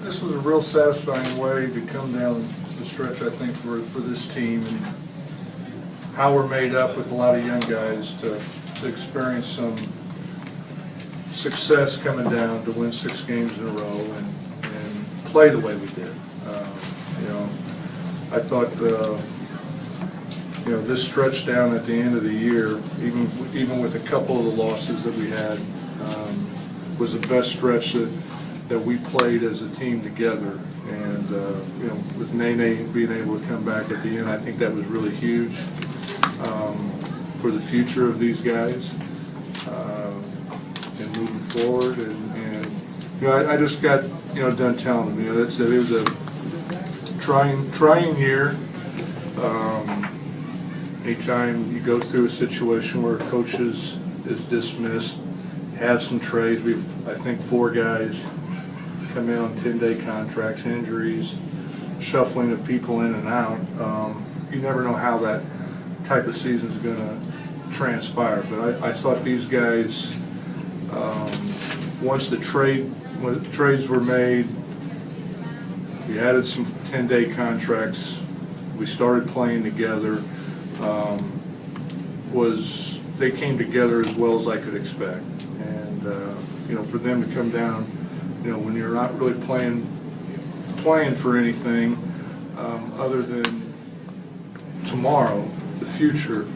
this was a real satisfying way to come down the stretch, I think, for this team, and how we're made up with a lot of young guys to experience some success coming down to win 6 games in a row and play the way we did. I thought this stretch down at the end of the year, even with a couple of the losses that we had, was the best stretch that we played as a team together. And with Nene being able to come back at the end, I think that was really huge for the future of these guys and moving forward. And I just got done telling them, it was a trying year. Anytime you go through a situation where a coach is dismissed, have some trades. I think 4 guys come in on 10-day contracts, injuries, shuffling of people in and out. You never know how that type of season is going to transpire. But I thought these guys, once the trades were made, we added some 10-day contracts, we started playing together. They came together as well as I could expect, and for them to come down, when you're not really playing for anything other than tomorrow, the future,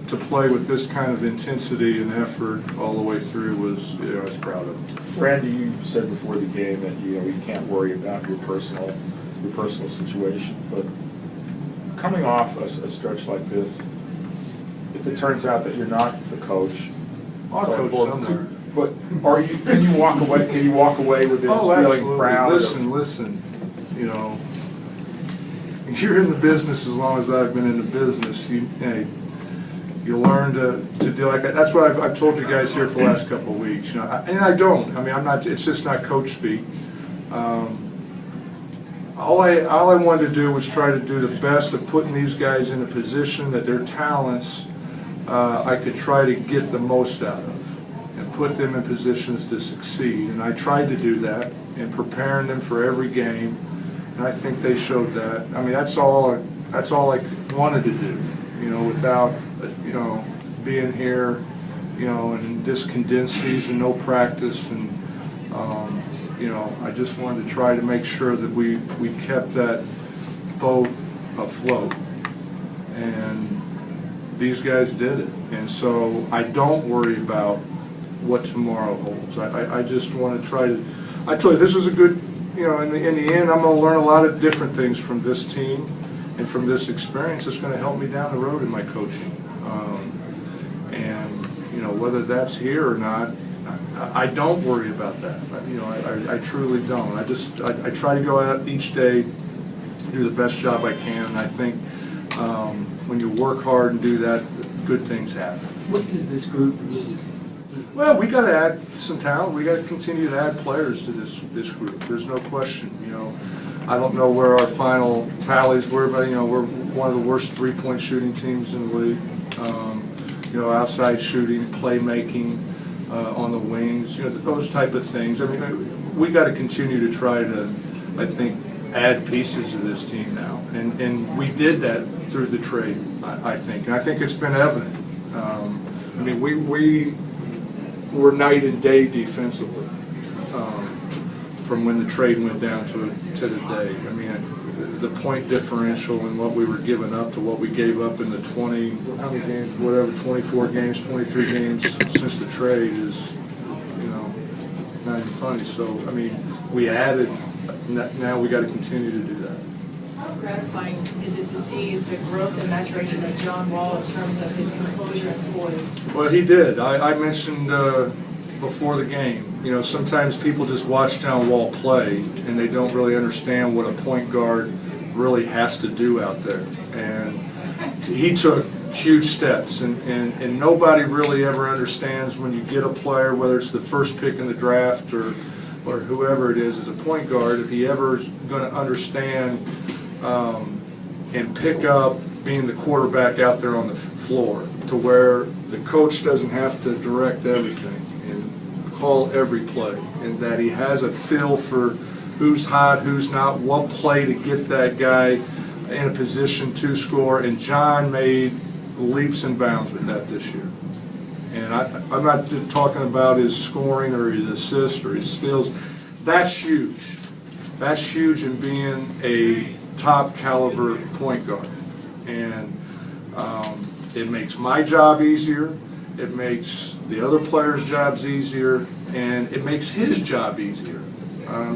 to play with this kind of intensity and effort all the way through was, I was proud of them. Randy, you said before the game that you can't worry about your personal situation, but coming off a stretch like this, if it turns out that you're not the coach, I'll coach somewhere. But can you walk away? Can you walk away with this feeling proud? Listen. You're in the business as long as I've been in the business. You learn to do like that. That's what I've told you guys here for the last couple of weeks. And I don't. I'm not. It's just not coach speak. All I wanted to do was try to do the best of putting these guys in a position that their talents I could try to get the most out of and put them in positions to succeed. And I tried to do that in preparing them for every game, and I think they showed that. That's all I wanted to do, without being here, in this condensed season, no practice, and I just wanted to try to make sure that we kept that boat afloat, and these guys did it. And so I don't worry about what tomorrow holds. I just want to try to, I told you, this is a good, in the end, I'm going to learn a lot of different things from this team and from this experience. It's going to help me down the road in my coaching. Whether that's here or not, I don't worry about that. I truly don't. I try to go out each day, do the best job I can, and I think when you work hard and do that, good things happen. What does this group need? Well, we got to add some talent. We got to continue to add players to this group. There's no question. I don't know where our final tallies were, but we're one of the worst 3-point shooting teams in the league. Outside shooting, playmaking. On the wings, those type of things. We got to continue to try to, I think, add pieces to this team now, and we did that through the trade. I think, and I think it's been evident. We were night and day defensively from when the trade went down to today. The point differential and what we were giving up to what we gave up in the 24 games, 23 games since the trade is, not even funny. So, we added, now we got to continue to do that. How gratifying is it to see the growth and maturation of John Wall in terms of his composure and poise? Well, he did. I mentioned before the game, sometimes people just watch John Wall play and they don't really understand what a point guard really has to do out there. And he took huge steps, and nobody really ever understands when you get a player, whether it's the first pick in the draft or whoever it is as a point guard, if he ever is going to understand and pick up being the quarterback out there on the floor to where the coach doesn't have to direct everything and call every play, and that he has a feel for who's hot, who's not, what play to get that guy in a position to score, and John made leaps and bounds with that this year. And I'm not just talking about his scoring or his assists or his steals. That's huge. That's huge in being a top caliber point guard. And it makes my job easier, it makes the other players' jobs easier, and it makes his job easier.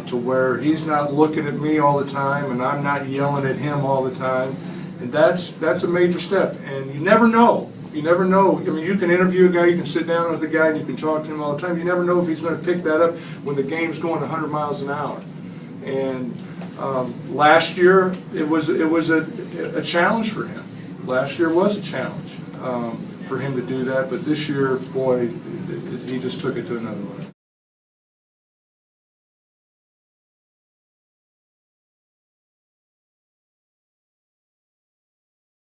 To where he's not looking at me all the time and I'm not yelling at him all the time. And that's a major step. And you never know. You never know. I mean, you can interview a guy, you can sit down with a guy, and you can talk to him all the time. You never know if he's going to pick that up when the game's going 100 miles an hour. And last year, it was a challenge for him. Last year was a challenge for him to do that. But this year, boy, he just took it to another level.